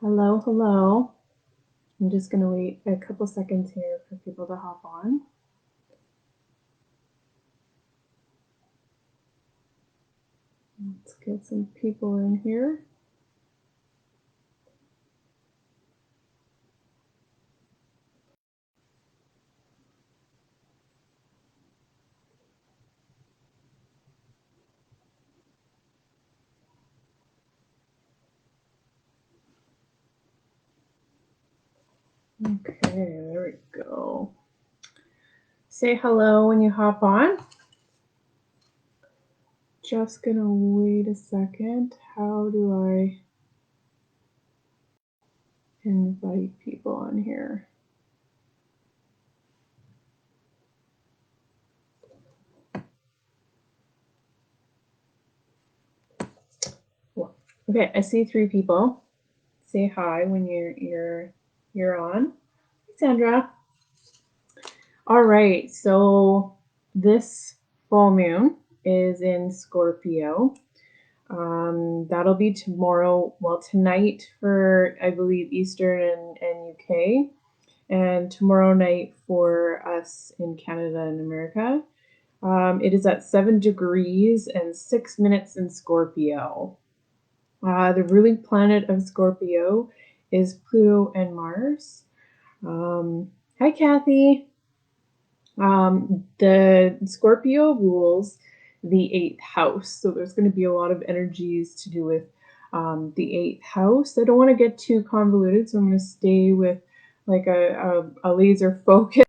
Hello, hello. I'm just going to wait a couple seconds here for people to hop on. Let's get some people in here. Okay, there we go. Say hello when you hop on. Just gonna wait a second. How do I invite people on here? Well, okay, I see 3 people. Say hi when you're on. Hey, Sandra. All right, so this full moon is in Scorpio. That'll be tomorrow, well, tonight for, I believe, Eastern and UK, and tomorrow night for us in Canada and America. It is at 7 degrees and 6 minutes in Scorpio. The ruling planet of Scorpio is Pluto and Mars. Hi, Kathy. The Scorpio rules the eighth house, so there's going to be a lot of energies to do with the eighth house. I don't want to get too convoluted, so I'm going to stay with like a laser focus.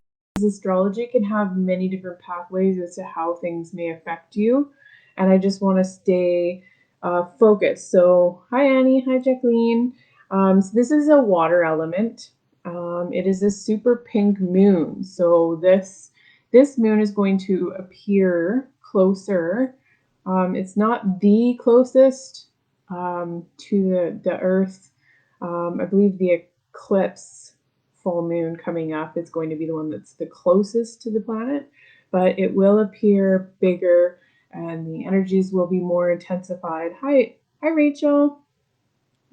Astrology can have many different pathways as to how things may affect you, and I just want to stay focused. So, hi Annie, hi Jacqueline. So this is a water element. It is a super pink moon, so this moon is going to appear closer. It's not the closest to the Earth. I believe the eclipse full moon coming up is going to be the one that's the closest to the planet, but it will appear bigger and the energies will be more intensified. Hi, Rachel.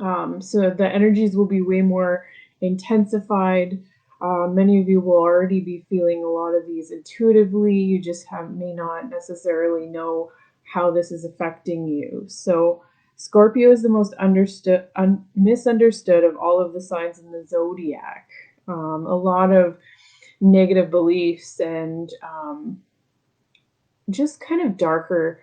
So the energies will be way more intensified. Many of you will already be feeling a lot of these intuitively. You just may not necessarily know how this is affecting you. So Scorpio is the most misunderstood of all of the signs in the zodiac. A lot of negative beliefs and just kind of darker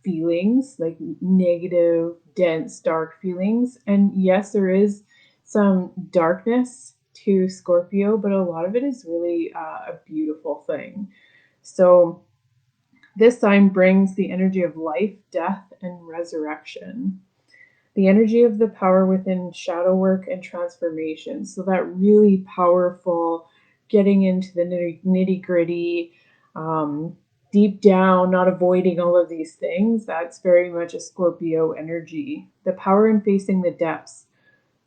feelings, like negative, dense, dark feelings. And yes, there is some darkness to Scorpio, but a lot of it is really a beautiful thing. So this sign brings the energy of life, death, and resurrection. The energy of the power within shadow work and transformation. So that really powerful getting into the nitty gritty, um, deep down, not avoiding all of these things. That's very much a Scorpio energy. The power in facing the depths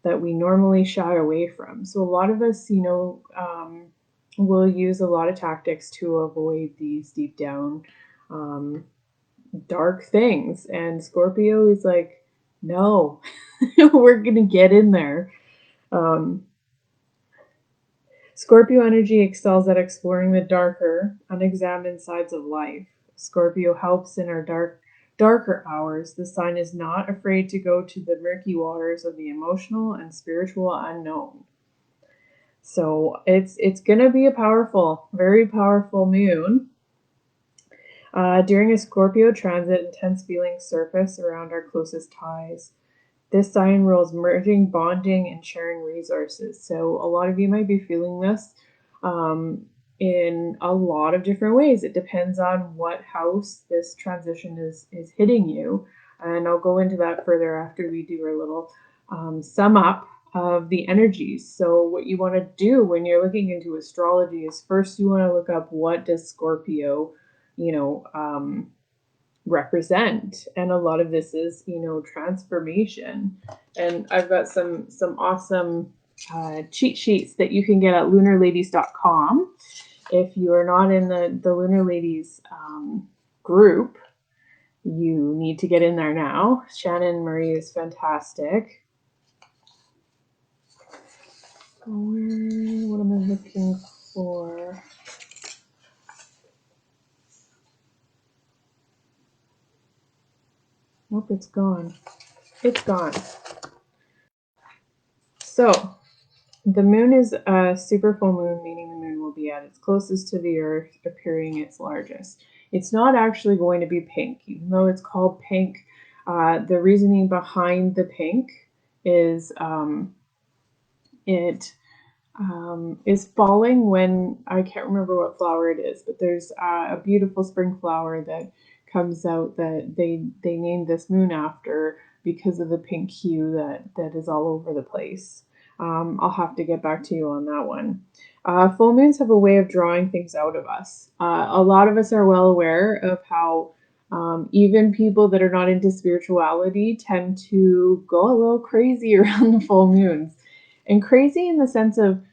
that we normally shy away from. So a lot of us, will use a lot of tactics to avoid these deep down um, dark things. And Scorpio is like, no, we're going to get in there. Um, Scorpio energy excels at exploring the darker, unexamined sides of life. Scorpio helps in our darker hours. The sign is not afraid to go to the murky waters of the emotional and spiritual unknown. So it's gonna be a powerful, very powerful moon. During a Scorpio transit, intense feelings surface around our closest ties. This sign rules merging, bonding, and sharing resources. So a lot of you might be feeling this in a lot of different ways. It depends on what house this transition is hitting you. And I'll go into that further after we do our little sum up of the energies. So what you want to do when you're looking into astrology is first you want to look up what does Scorpio, you know, represent, and a lot of this is transformation. And I've got some awesome cheat sheets that you can get at lunarladies.com. If you are not in the Lunar Ladies group, you need to get in there now. Shannon Marie is fantastic. What am I looking for? Nope, it's gone. It's gone. So, the moon is a super full moon, meaning the moon will be at its closest to the Earth, appearing its largest. It's not actually going to be pink, even though it's called pink. The reasoning behind the pink is it is falling when I can't remember what flower it is, but there's a beautiful spring flower that comes out that they named this moon after because of the pink hue that is all over the place. I'll have to get back to you on that one. Full moons have a way of drawing things out of us. A lot of us are well aware of how even people that are not into spirituality tend to go a little crazy around the full moons. And crazy in the sense of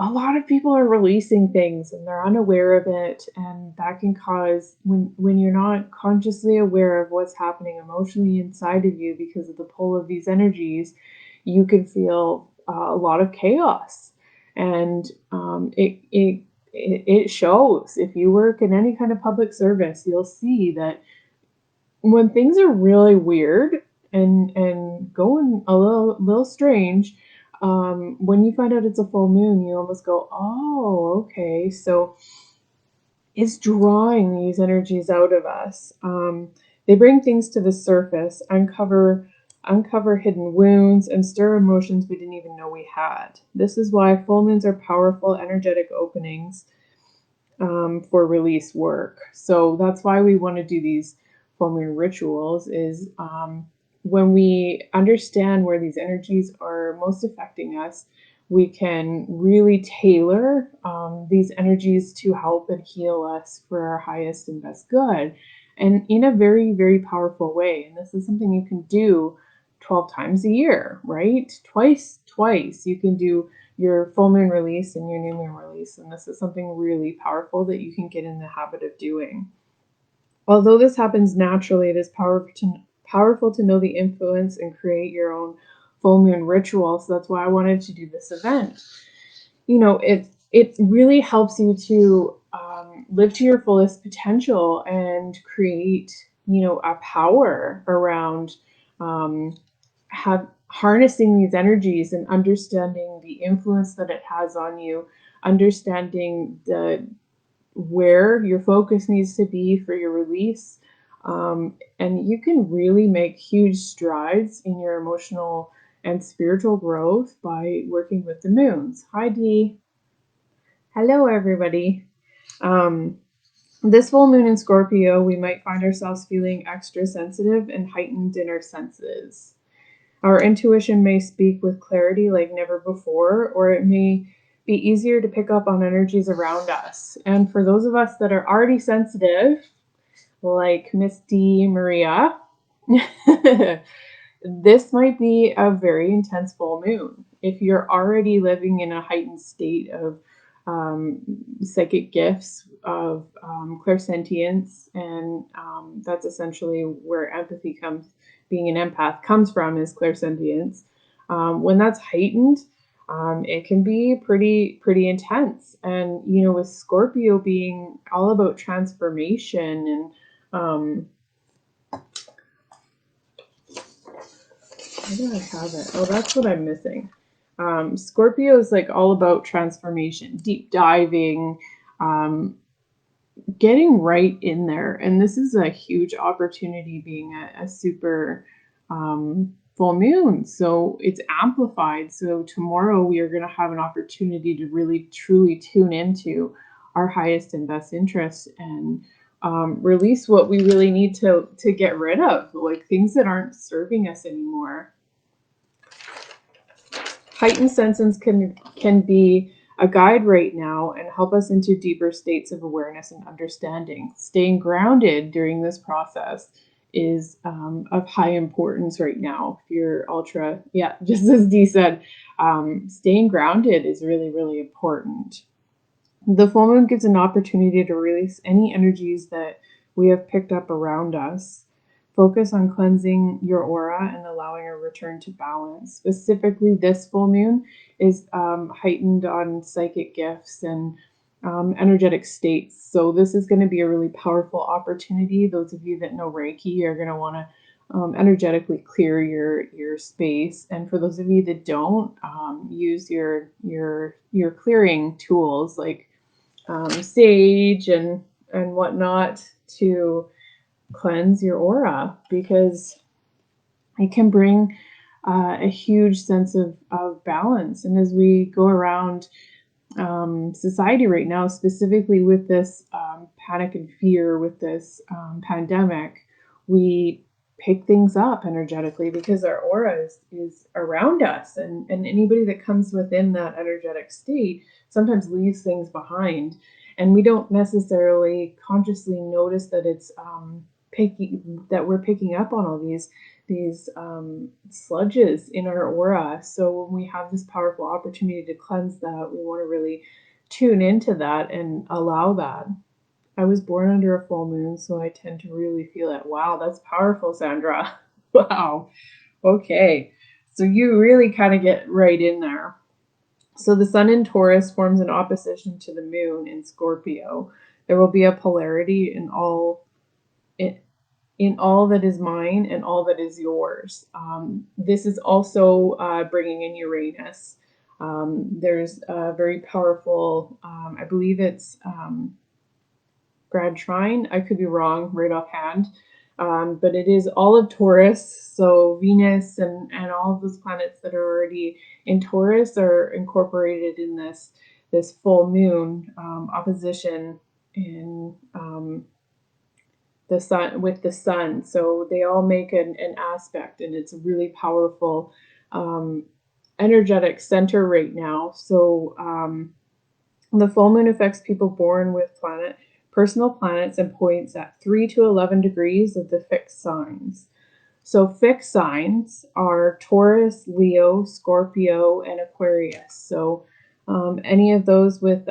a lot of people are releasing things and they're unaware of it, and that can cause when you're not consciously aware of what's happening emotionally inside of you because of the pull of these energies, you can feel a lot of chaos. And it shows. If you work in any kind of public service, you'll see that when things are really weird and going a little strange, when you find out it's a full moon, you almost go, oh, okay. So it's drawing these energies out of us. They bring things to the surface, uncover hidden wounds, and stir emotions we didn't even know we had. This is why full moons are powerful, energetic openings for release work. So that's why we want to do these full moon rituals is when we understand where these energies are most affecting us, we can really tailor these energies to help and heal us for our highest and best good, and in a very, very powerful way. And this is something you can do 12 times a year, right? Twice. You can do your full moon release and your new moon release. And this is something really powerful that you can get in the habit of doing. Although this happens naturally, it is powerful to know the influence and create your own full moon ritual. So that's why I wanted to do this event. You know, it really helps you to live to your fullest potential and create, a power around harnessing these energies and understanding the influence that it has on you, understanding where your focus needs to be for your release. And you can really make huge strides in your emotional and spiritual growth by working with the moons. Hi, Dee. Hello, everybody. Um, this full moon in Scorpio, we might find ourselves feeling extra sensitive and heightened in our senses. Our intuition may speak with clarity like never before, or it may be easier to pick up on energies around us. And for those of us that are already sensitive, like Miss D. Maria, this might be a very intense full moon. If you're already living in a heightened state of psychic gifts, of clairsentience, and that's essentially where empathy comes, being an empath comes from, is clairsentience. When that's heightened, it can be pretty intense. And with Scorpio being all about transformation and where do I have it? Oh, that's what I'm missing. Scorpio is like all about transformation, deep diving, getting right in there. And this is a huge opportunity being a super full moon. So it's amplified. So tomorrow we are going to have an opportunity to really truly tune into our highest and best interests and release what we really need to get rid of, like things that aren't serving us anymore. Heightened senses can be a guide right now and help us into deeper states of awareness and understanding. Staying grounded during this process is of high importance right now. If you're ultra, yeah, just as Dee said, staying grounded is really, really important. The full moon gives an opportunity to release any energies that we have picked up around us. focus on cleansing your aura and allowing a return to balance. Specifically, this full moon is heightened on psychic gifts and energetic states. So this is going to be a really powerful opportunity. Those of you that know Reiki are going to want to energetically clear your space, and for those of you that don't, use your clearing tools like sage and whatnot to cleanse your aura, because it can bring a huge sense of balance. And as we go around society right now, specifically with this panic and fear with this pandemic, we pick things up energetically because our aura is around us, and anybody that comes within that energetic state sometimes leaves things behind, and we don't necessarily consciously notice that it's picking that we're picking up on all these sludges in our aura. So when we have this powerful opportunity to cleanse that, we want to really tune into that and allow that. I was born under a full moon, so I tend to really feel it. Wow, that's powerful, Sandra. Wow. Okay. So you really kind of get right in there. So the sun in Taurus forms an opposition to the moon in Scorpio. There will be a polarity in all that is mine and all that is yours. This is also bringing in Uranus. There's a very powerful, I believe it's Grad Trine. I could be wrong right offhand. But it is all of Taurus. So Venus and all of those planets that are already in Taurus are incorporated in this full moon opposition in the sun with the sun. So they all make an aspect, and it's a really powerful energetic center right now. So the full moon affects people born with personal planets and points at 3 to 11 degrees of the fixed signs. So fixed signs are Taurus, Leo, Scorpio, and Aquarius. So any of those with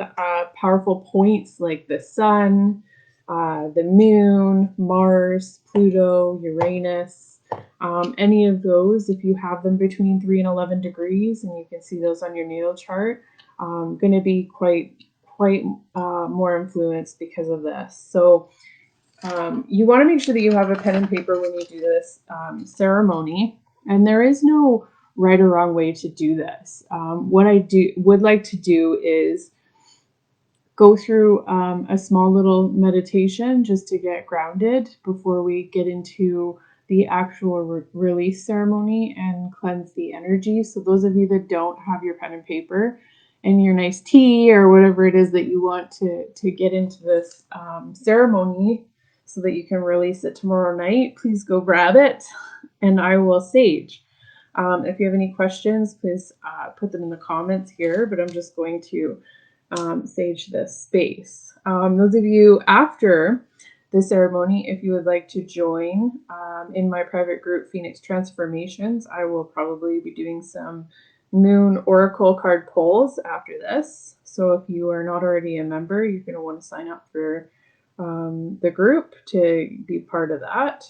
powerful points like the sun, the moon, Mars, Pluto, Uranus, any of those, if you have them between 3 and 11 degrees, and you can see those on your natal chart, going to be quite more influenced because of this. So you want to make sure that you have a pen and paper when you do this ceremony, and there is no right or wrong way to do this. What I would like to do is go through a small little meditation just to get grounded before we get into the actual release ceremony and cleanse the energy. So those of you that don't have your pen and paper and your nice tea or whatever it is that you want to get into this ceremony so that you can release it tomorrow night, please go grab it and I will sage. If you have any questions, please put them in the comments here, but I'm just going to sage this space. Those of you after the ceremony, if you would like to join in my private group, Phoenix Transformations, I will probably be doing some moon oracle card polls after this. So if you are not already a member, you're going to want to sign up for the group to be part of that.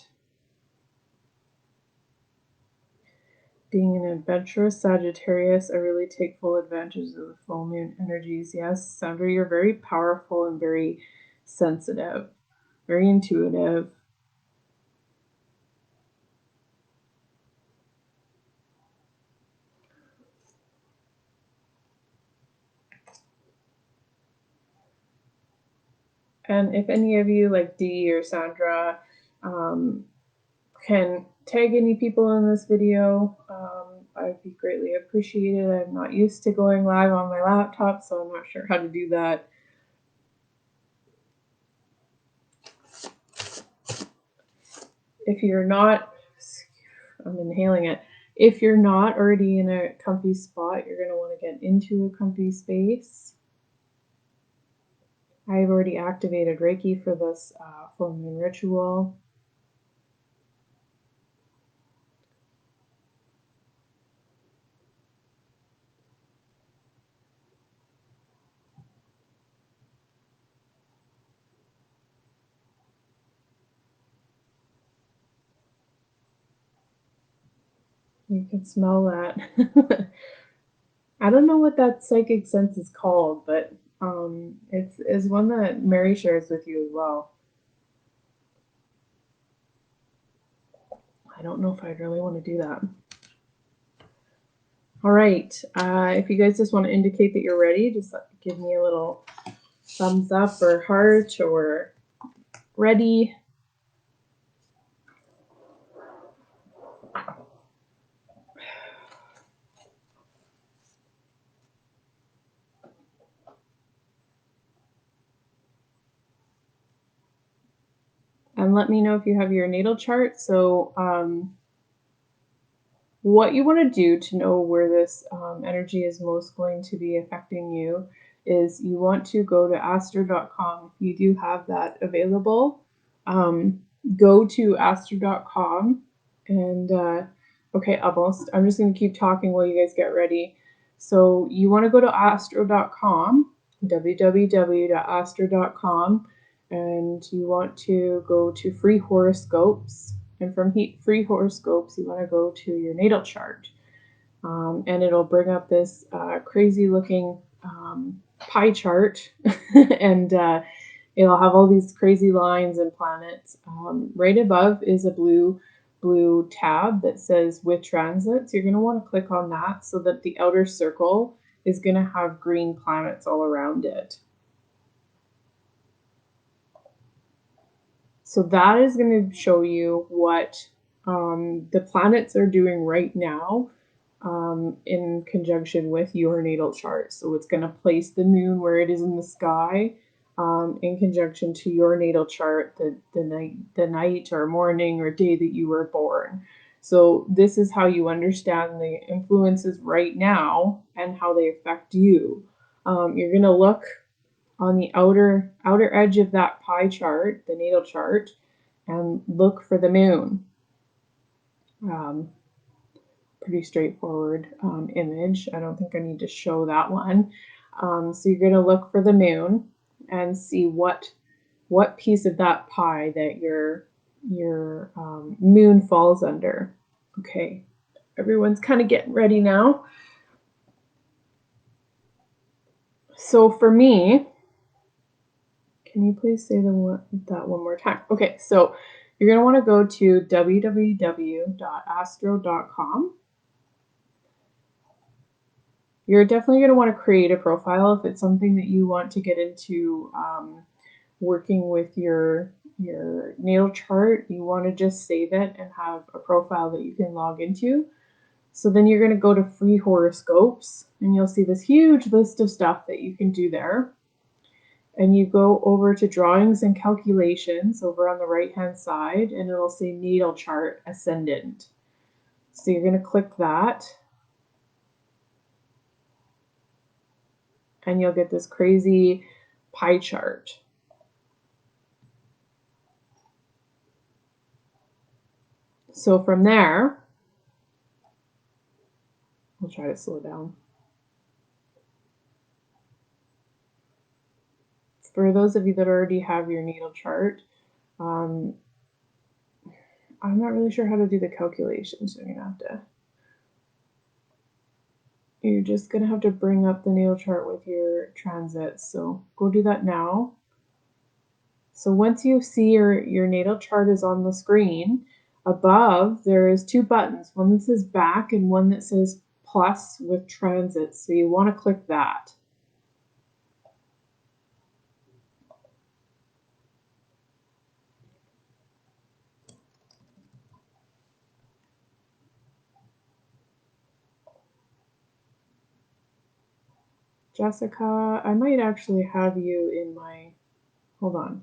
Being an adventurous Sagittarius, I really take full advantage of the full moon energies. Yes, Sandra, you're very powerful and very sensitive, very intuitive. And if any of you, like Dee or Sandra, can tag any people in this video, I'd be greatly appreciated. I'm not used to going live on my laptop, so I'm not sure how to do that. If you're not, I'm inhaling it. If you're not already in a comfy spot, you're going to want to get into a comfy space. I've already activated Reiki for this full moon ritual. You can smell that. I don't know what that psychic sense is called, but it's one that Mary shares with you as well. I don't know if I'd really want to do that. All right, if you guys just want to indicate that you're ready, just give me a little thumbs up or heart or ready. And let me know if you have your natal chart. So what you want to do to know where this energy is most going to be affecting you is you want to go to astro.com. If you do have that available, go to astro.com and okay, almost. I'm just going to keep talking while you guys get ready. So you want to go to astro.com, www.astro.com, and you want to go to free horoscopes. And from free horoscopes, you want to go to your natal chart. And it'll bring up this crazy looking pie chart. And it'll have all these crazy lines and planets. Right above is a blue tab that says with transits. You're going to want to click on that so that the outer circle is going to have green planets all around it. So that is going to show you what the planets are doing right now in conjunction with your natal chart. So it's going to place the moon where it is in the sky in conjunction to your natal chart, the night or morning or day that you were born. So this is how you understand the influences right now and how they affect you. You're going to look on the outer edge of that pie chart, the natal chart, and look for the moon. Pretty straightforward image. I don't think I need to show that one. So you're going to look for the moon and see what piece of that pie that your moon falls under. Okay, everyone's kind of getting ready now. So for me, can you please say that one more time? Okay, so you're going to want to go to www.astro.com. You're definitely going to want to create a profile if it's something that you want to get into working with your natal chart. You want to just save it and have a profile that you can log into. So then you're going to go to free horoscopes and you'll see this huge list of stuff that you can do there. And you go over to drawings and calculations over on the right hand side and it'll say natal chart ascendant. So you're going to click that and you'll get this crazy pie chart. So from there, I'll try to slow down. For those of you that already have your natal chart, I'm not really sure how to do the calculations. So you're just gonna have to bring up the natal chart with your transits. So go do that now. So once you see your natal chart is on the screen, above there is two buttons, one that says back and one that says plus with transits. So you want to click that. Jessica, I might actually have you in my, hold on.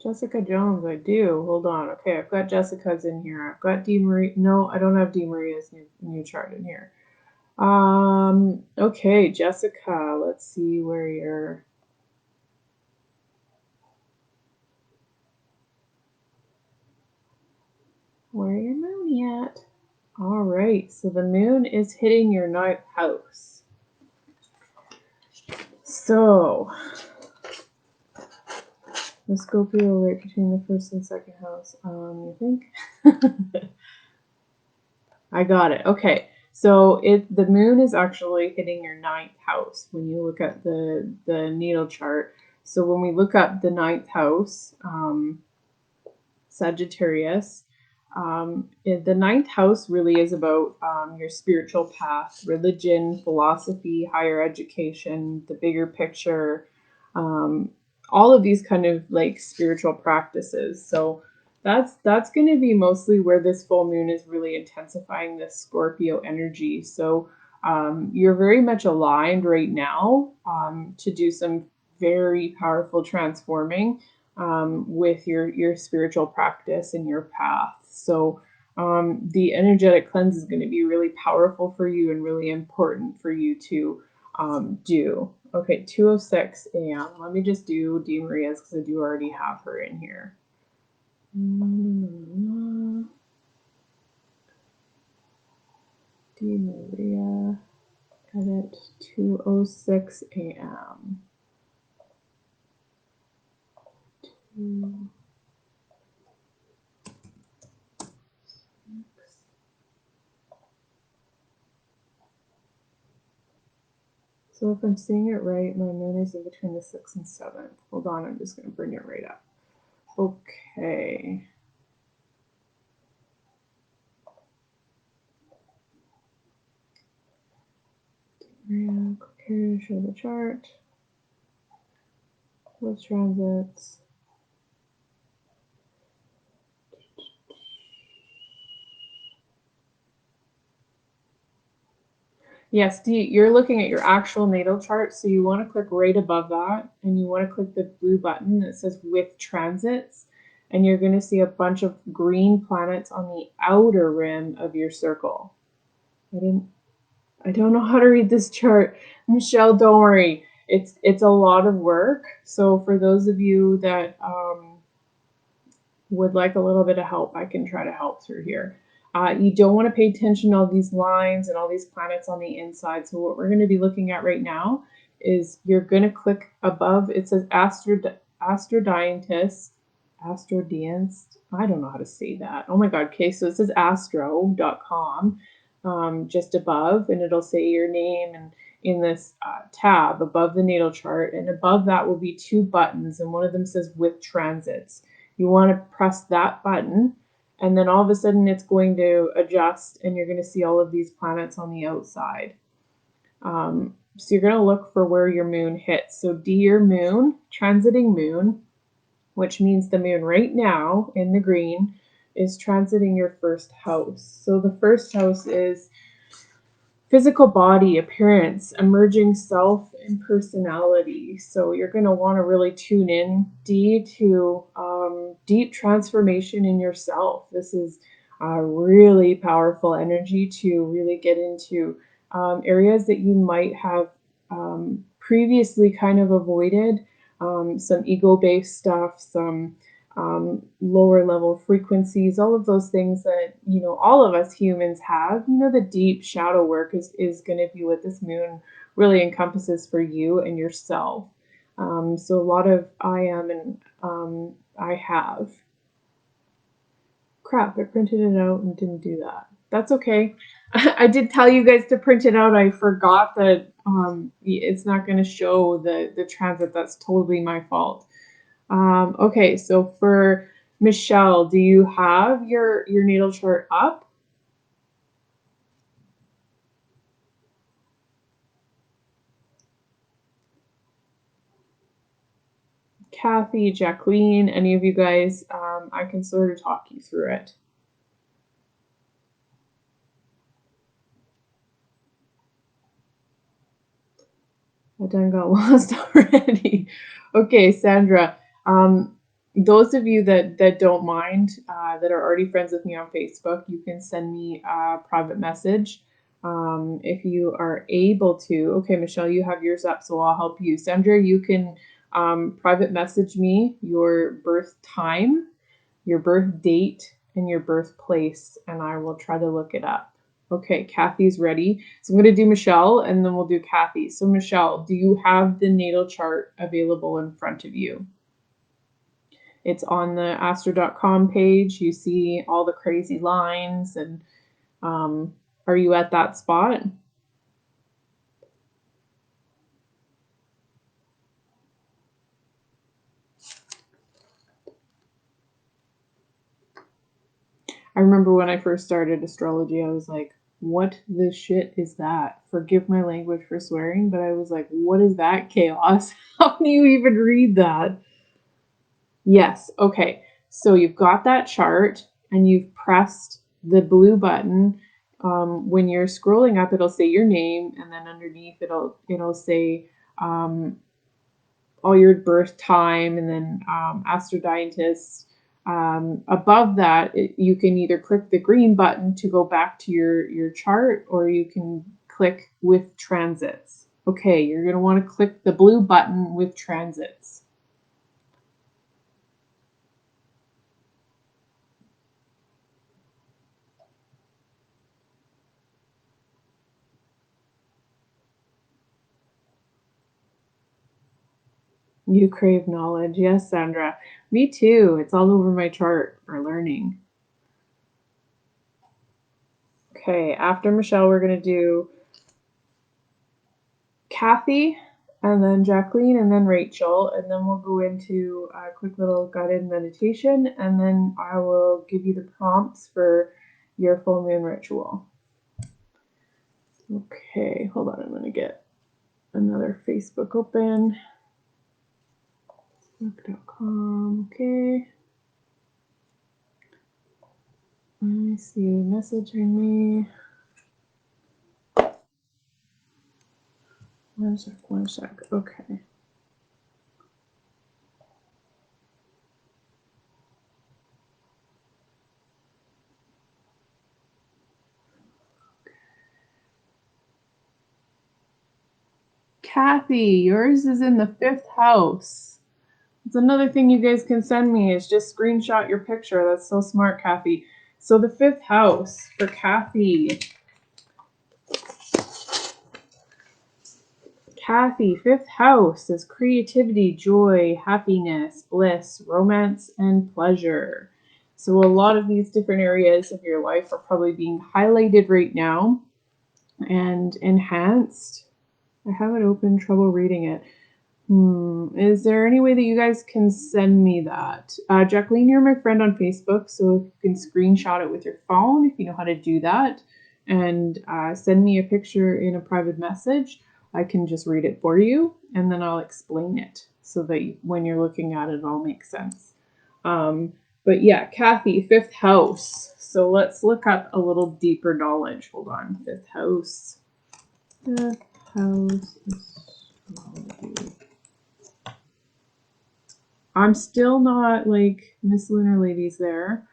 Jessica Jones, I do. Hold on. Okay, I've got Jessica's in here. I've got Dee Marie. No, I don't have Dee Maria's new chart in here. Okay, Jessica, let's see where you're. Where your moon at? All right, so the moon is hitting your 9th house. So the Scorpio right between the 1st and 2nd house. You think? I got it. Okay. So the moon is actually hitting your 9th house when you look at the natal chart. So when we look up the 9th house, Sagittarius, the 9th house really is about your spiritual path, religion, philosophy, higher education, the bigger picture, all of these kind of like spiritual practices. So that's going to be mostly where this full moon is really intensifying this Scorpio energy. So you're very much aligned right now to do some very powerful transforming with your spiritual practice and your path. So the energetic cleanse is going to be really powerful for you and really important for you to do. Okay, 2:06 a.m. Let me just do Dee Maria's because I do already have her in here. Dee Maria, edit 2:06 a.m. So if I'm seeing it right, my moon is in between the 6th and 7th. Hold on, I'm just going to bring it right up. Okay. And click here to show the chart. With transits. Yes, you're looking at your actual natal chart, so you want to click right above that, and you want to click the blue button that says with transits, and you're going to see a bunch of green planets on the outer rim of your circle. I don't know how to read this chart. Michelle, don't worry. It's a lot of work. So for those of you that would like a little bit of help, I can try to help through here. You don't want to pay attention to all these lines and all these planets on the inside. So what we're going to be looking at right now is you're going to click above. It says Astrodientis. I don't know how to say that. Oh my God. Okay, so it says astro.com just above, and it'll say your name and in this tab above the natal chart. And above that will be 2 buttons, and one of them says with transits. You want to press that button, and then all of a sudden it's going to adjust, and you're going to see all of these planets on the outside. So you're going to look for where your moon hits. So your moon, transiting moon, which means the moon right now in the green, is transiting your 1st house. So the 1st house is physical body, appearance, emerging self, and personality. So you're going to want to really tune in, to deep transformation in yourself. This is a really powerful energy to really get into areas that you might have previously kind of avoided, some ego-based stuff, some lower level frequencies, all of those things that, all of us humans have. The deep shadow work is going to be what this moon really encompasses for you and yourself. So a lot of I am and I have. Crap, I printed it out and didn't do that. That's okay. I did tell you guys to print it out. I forgot that it's not going to show the transit. That's totally my fault. Okay, so for Michelle, do you have your natal chart up? Kathy, Jacqueline, any of you guys, I can sort of talk you through it. I done got lost already. Okay, Sandra, those of you that don't mind, that are already friends with me on Facebook, you can send me a private message if you are able to. Okay, Michelle, you have yours up, so I'll help you. Sandra, you can private message me your birth time, your birth date, and your birthplace, and I will try to look it up. Okay, Kathy's ready. So I'm going to do Michelle, and then we'll do Kathy. So Michelle, do you have the natal chart available in front of you? It's on the astro.com page. You see all the crazy lines, and are you at that spot? I remember when I first started astrology, I was like, what the shit is that? Forgive my language for swearing, but I was like, what is that chaos? How do you even read that? Yes, okay. So you've got that chart and you've pressed the blue button. When you're scrolling up, it'll say your name, and then underneath it'll say all your birth time, and then astrodientist. Above that, you can either click the green button to go back to your chart, or you can click with transits. Okay, you're going to want to click the blue button with transits. You crave knowledge. Yes, Sandra. Me too. It's all over my chart for learning. Okay, after Michelle, we're going to do Kathy, and then Jacqueline, and then Rachel, and then we'll go into a quick little guided meditation, and then I will give you the prompts for your full moon ritual. Okay, hold on. I'm going to get another Facebook open. Facebook.com. Okay. I see you messaging me. One sec. Okay. Kathy, yours is in the 5th house. It's another thing you guys can send me is just screenshot your picture. That's so smart, Kathy. So the 5th house for Kathy. Kathy, 5th house is creativity, joy, happiness, bliss, romance, and pleasure. So a lot of these different areas of your life are probably being highlighted right now and enhanced. I have it open, trouble reading it. Is there any way that you guys can send me that? Jacqueline, you're my friend on Facebook, so you can screenshot it with your phone if you know how to do that, and send me a picture in a private message. I can just read it for you, and then I'll explain it so that when you're looking at it, it all makes sense. But yeah, Kathy, 5th house. So let's look up a little deeper knowledge. Hold on, 5th house. 5th house astrology. I'm still not like Miss Lunar Lady's there.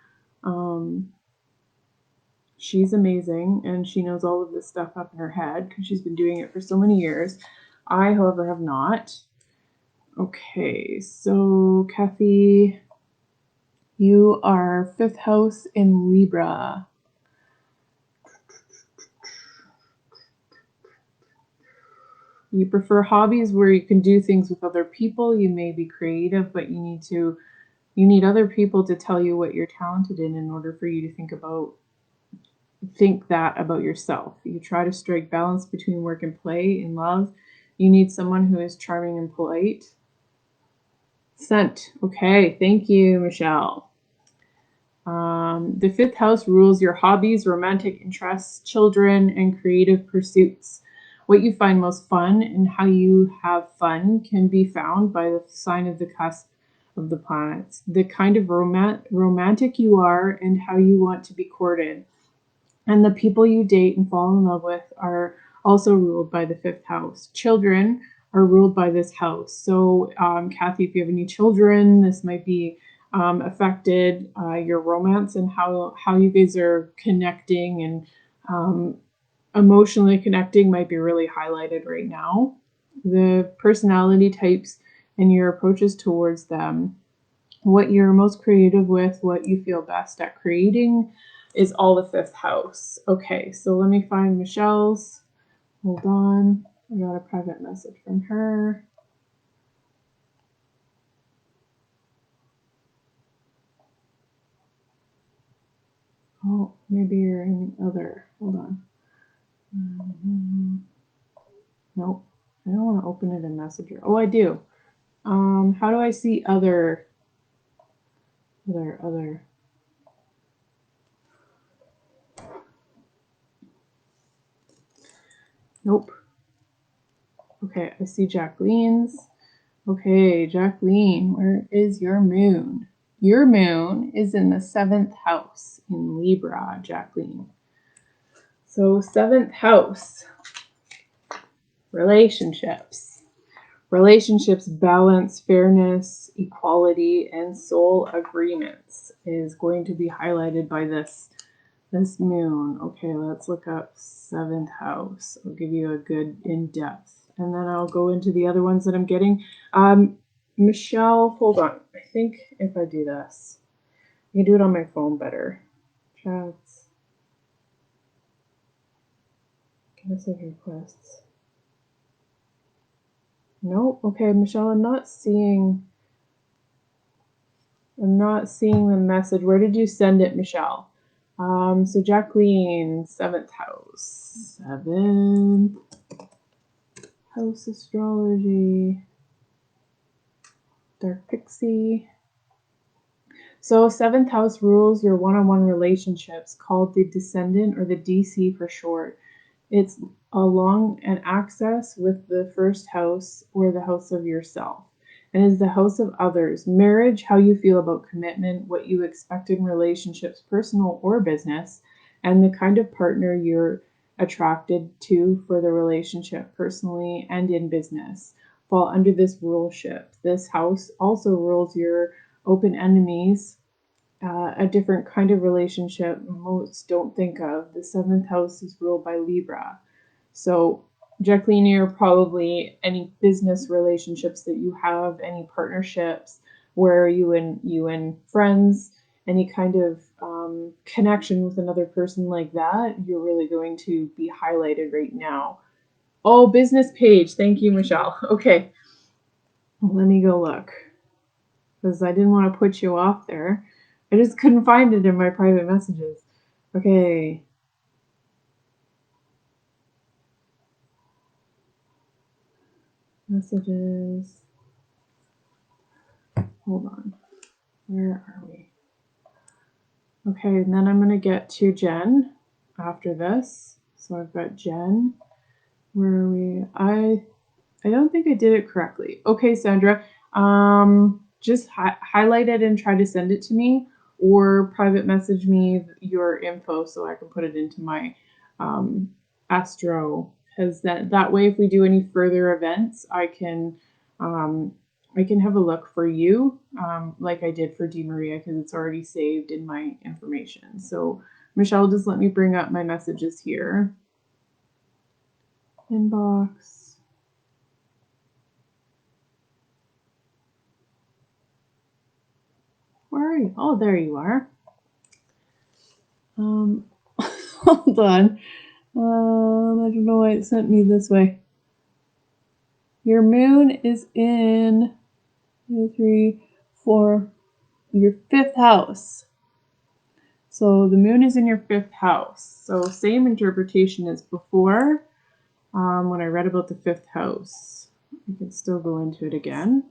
She's amazing, and she knows all of this stuff up in her head because she's been doing it for so many years. I, however, have not. Okay, so Kathy, you are 5th house in Libra. You prefer hobbies where you can do things with other people. You may be creative, but you need other people to tell you what you're talented in order for you to think that about yourself. You try to strike balance between work and play in love. You need someone who is charming and polite. Scent. Okay, thank you, Michelle. The 5th house rules your hobbies, romantic interests, children, and creative pursuits. What you find most fun and how you have fun can be found by the sign of the cusp of the planets. The kind of romantic you are and how you want to be courted. And the people you date and fall in love with are also ruled by the 5th house. Children are ruled by this house. So, Kathy, if you have any children, this might be affected your romance and how you guys are connecting and emotionally connecting might be really highlighted right now. The personality types and your approaches towards them what you're most creative with, what you feel best at creating is all the fifth house. Okay, so let me find Michelle's. Hold on. I got a private message from her. Oh, maybe you're in the other. Hold on. Nope. I don't want to open it in Messenger. Oh, I do. How do I see other? Nope. Okay, I see Jacqueline's. Okay, Jacqueline, where is your moon? Your moon is in the 7th house in Libra, Jacqueline. So 7th house, relationships. Relationships, balance, fairness, equality, and soul agreements is going to be highlighted by this moon. Okay, let's look up 7th house. I'll give you a good in-depth. And then I'll go into the other ones that I'm getting. Michelle, hold on. I think if I do this, I can do it on my phone better. Chats. Message requests. No, okay, Michelle, I'm not seeing the message. Where did you send it, Michelle? So Jacqueline, 7th house. 7th house astrology. Dark Pixie. So 7th house rules your one-on-one relationships, called the descendant or the DC for short. It's along an axis with the 1st house or the house of yourself, and is the house of others. Marriage, how you feel about commitment, what you expect in relationships, personal or business, and the kind of partner you're attracted to for the relationship, personally and in business, fall under this ruleship. This house also rules your open enemies, a different kind of relationship most don't think of. The 7th house is ruled by Libra. So, Jacqueline, you're probably any business relationships that you have, any partnerships where you and friends, any kind of connection with another person like that, you're really going to be highlighted right now. Oh, business page. Thank you, Michelle. Okay. Let me go look, because I didn't want to put you off there. I just couldn't find it in my private messages. Okay. Messages. Hold on. Where are we? Okay, and then I'm going to get to Jen after this. So I've got Jen. Where are we? I don't think I did it correctly. Okay, Sandra. Just highlight it and try to send it to me, or private message me your info so I can put it into my Astro. Because that way, if we do any further events, I can have a look for you, like I did for DeMaria, because it's already saved in my information. So Michelle, just let me bring up my messages here. Inbox. Where are you? Oh, there you are. Hold on. I don't know why it sent me this way. Your moon is in 2, 3, 4, your 5th house. So the moon is in your 5th house. So same interpretation as before when I read about the 5th house. I can still go into it again.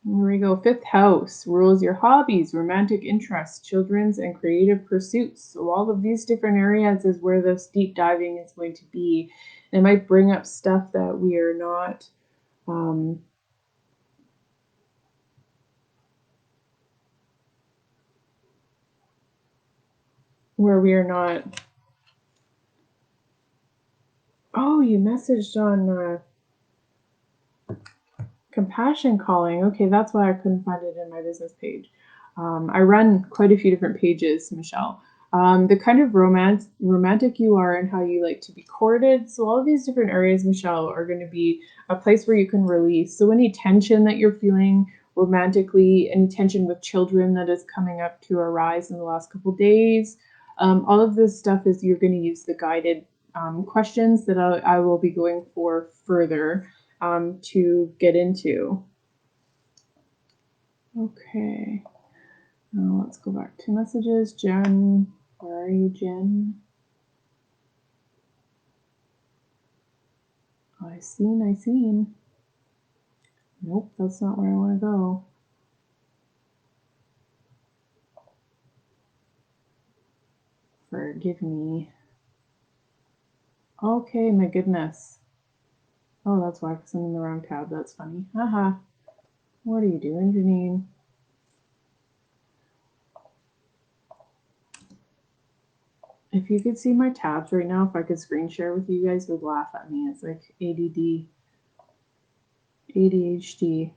Here we go. 5th house rules your hobbies, romantic interests, children's, and creative pursuits. So all of these different areas is where this deep diving is going to be. And it might bring up stuff that we are not where we are not. Oh, you messaged on compassion calling. Okay, that's why I couldn't find it in my business page. I run quite a few different pages, Michelle. the kind of romantic you are and how you like to be courted. So all of these different areas, Michelle, are going to be a place where you can release. So any tension that you're feeling romantically, any tension with children that is coming up to arise in the last couple days, all of this stuff is you're going to use the guided questions that I will be going for further to get into. Okay, now let's go back to messages. Jen, where are you, Jen? I seen. Nope, that's not where I want to go. Forgive me. Okay, my goodness. Oh, that's why, because I'm in the wrong tab. That's funny. Haha. What are you doing, Janine? If you could see my tabs right now, if I could screen share with you guys, would laugh at me. It's like ADD, ADHD,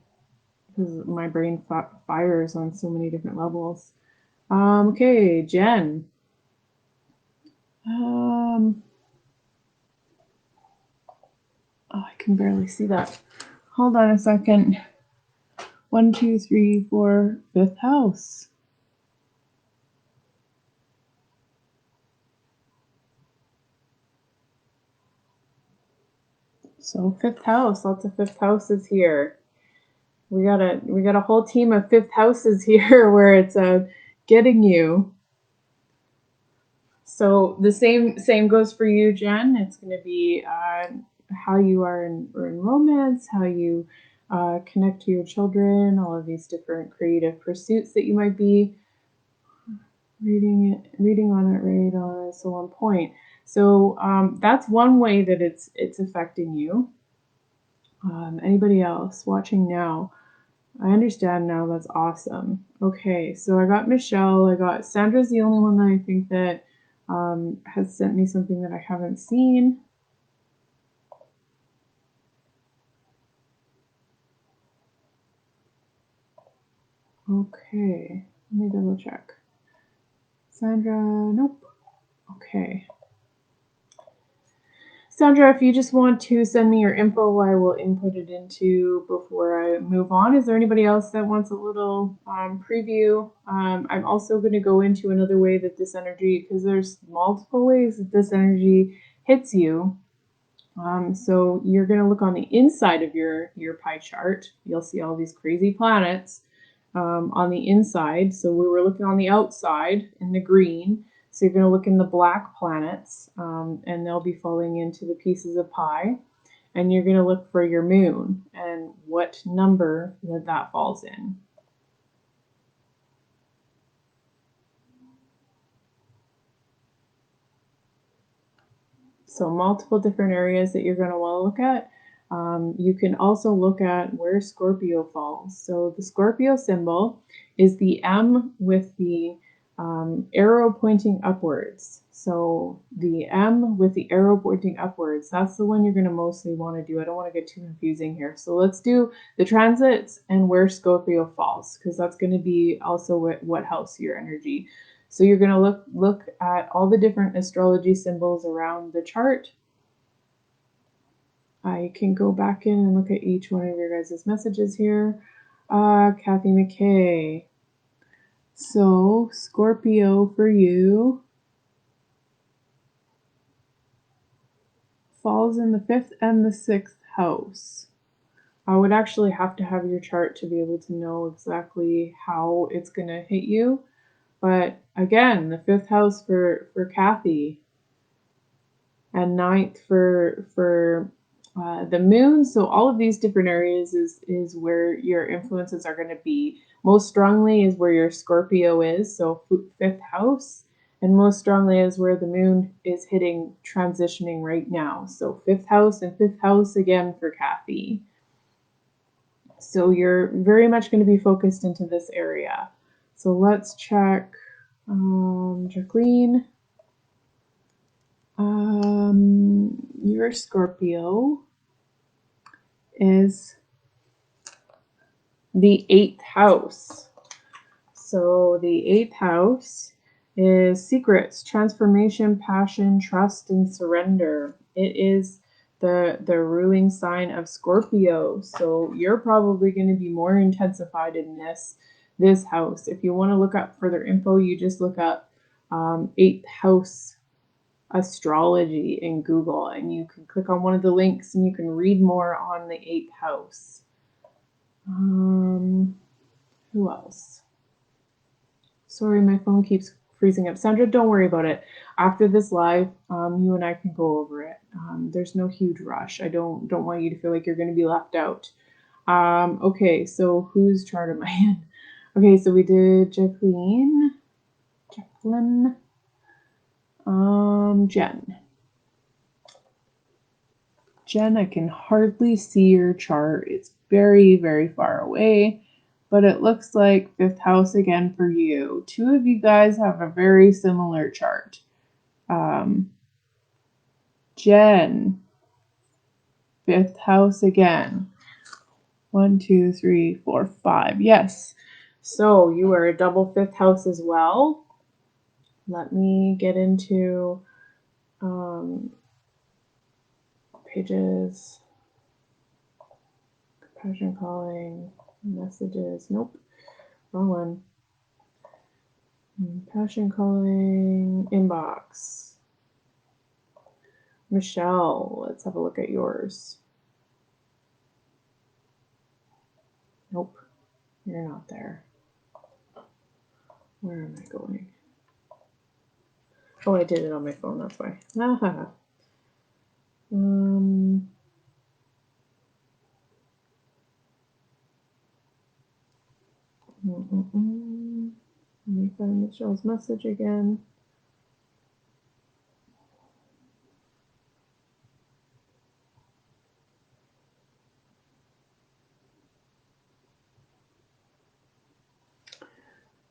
because my brain fires on so many different levels. Okay, Jen. Oh, I can barely see that. Hold on a second. 1, 2, 3, 4, 5th house. So 5th house, lots of 5th houses here. We got a whole team of 5th houses here where it's getting you. So the same goes for you, Jen. It's going to be how you are in romance, how you connect to your children, all of these different creative pursuits that you might be reading on it, right on it, so on point. So that's one way that it's affecting you. Anybody else watching now? I understand now. That's awesome. Okay, so I got Michelle. I got Sandra's the only one that I think that has sent me something that I haven't seen. Okay, let me double check. Sandra, nope. Okay. Sandra, if you just want to send me your info, I will input it into before I move on. Is there anybody else that wants a little preview? I'm also going to go into another way that this energy, because there's multiple ways that this energy hits you. So you're going to look on the inside of your pie chart. You'll see all these crazy planets on the inside. So we were looking on the outside in the green. So you're going to look in the black planets, and they'll be falling into the pieces of pie. And you're going to look for your moon and what number that falls in. So multiple different areas that you're going to want to look at. You can also look at where Scorpio falls. So the Scorpio symbol is the M with the arrow pointing upwards. So the M with the arrow pointing upwards, that's the one you're going to mostly want to do. I don't want to get too confusing here. So let's do the transits and where Scorpio falls, because that's going to be also what house your energy. So you're going to look at all the different astrology symbols around the chart. I can go back in and look at each one of your guys' messages here. Kathy McKay. So Scorpio for you falls in the 5th and the 6th house. I would actually have to have your chart to be able to know exactly how it's going to hit you. But again, the 5th house for Kathy, and 9th for the moon. So all of these different areas is where your influences are going to be. Most strongly is where your Scorpio is, so 5th house, and most strongly is where the moon is hitting, transitioning right now. So 5th house and 5th house again for Kathy. So you're very much going to be focused into this area. So let's check Jacqueline. Your Scorpio is the 8th house. So the 8th house is secrets, transformation, passion, trust, and surrender. It is the ruling sign of Scorpio. So you're probably going to be more intensified in this house. If you want to look up further info, you just look up 8th house astrology in Google, and you can click on one of the links and you can read more on the 8th house. Who else? Sorry, my phone keeps freezing up. Sandra, don't worry about it. After this live, you and I can go over it. There's no huge rush. I don't want you to feel like you're going to be left out. Okay, so whose chart am I in? Okay, so we did Jacqueline, Jen. Jen, I can hardly see your chart. It's very, very far away, but it looks like 5th house again for you. Two of you guys have a very similar chart. Jen, 5th house again. 1, 2, 3, 4, 5. Yes. So you are a double 5th house as well. Let me get into pages. Compassion calling, messages. Nope. Wrong one. Passion calling, inbox. Michelle, let's have a look at yours. Nope, you're not there. Where am I going? Oh, I did it on my phone, that's why. Let me find Michelle's message again.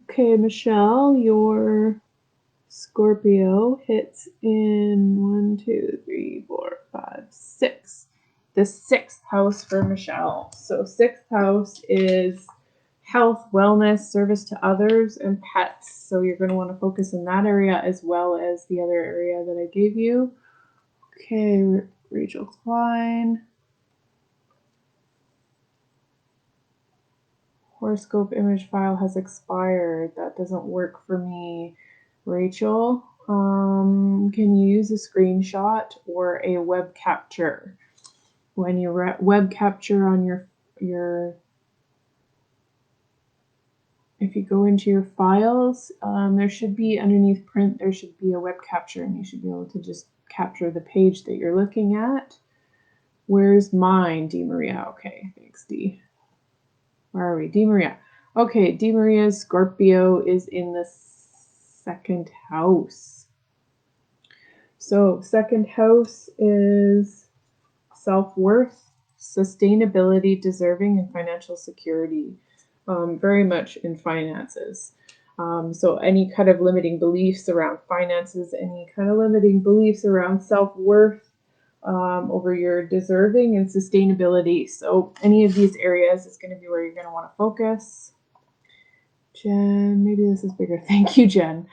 Okay, Michelle, your Scorpio hits in 1, 2, 3, 4, 5, 6. The 6th house for Michelle. So 6th house is health, wellness, service to others, and pets. So you're going to want to focus in that area as well as the other area that I gave you. Okay, Rachel Klein. Horoscope image file has expired. That doesn't work for me. Rachel, can you use a screenshot or a web capture? When you web capture on your if you go into your files, there should be underneath print, there should be a web capture, and you should be able to just capture the page that you're looking at. Where's mine, D. Maria? Okay, thanks, D. Where are we? D. Maria. Okay, D. Maria's Scorpio is in the 2nd house. So 2nd house is self-worth, sustainability, deserving, and financial security. Very much in finances. So any kind of limiting beliefs around finances, any kind of limiting beliefs around self-worth, over your deserving and sustainability. So any of these areas is going to be where you're going to want to focus. Jen, maybe this is bigger. Thank you, Jen.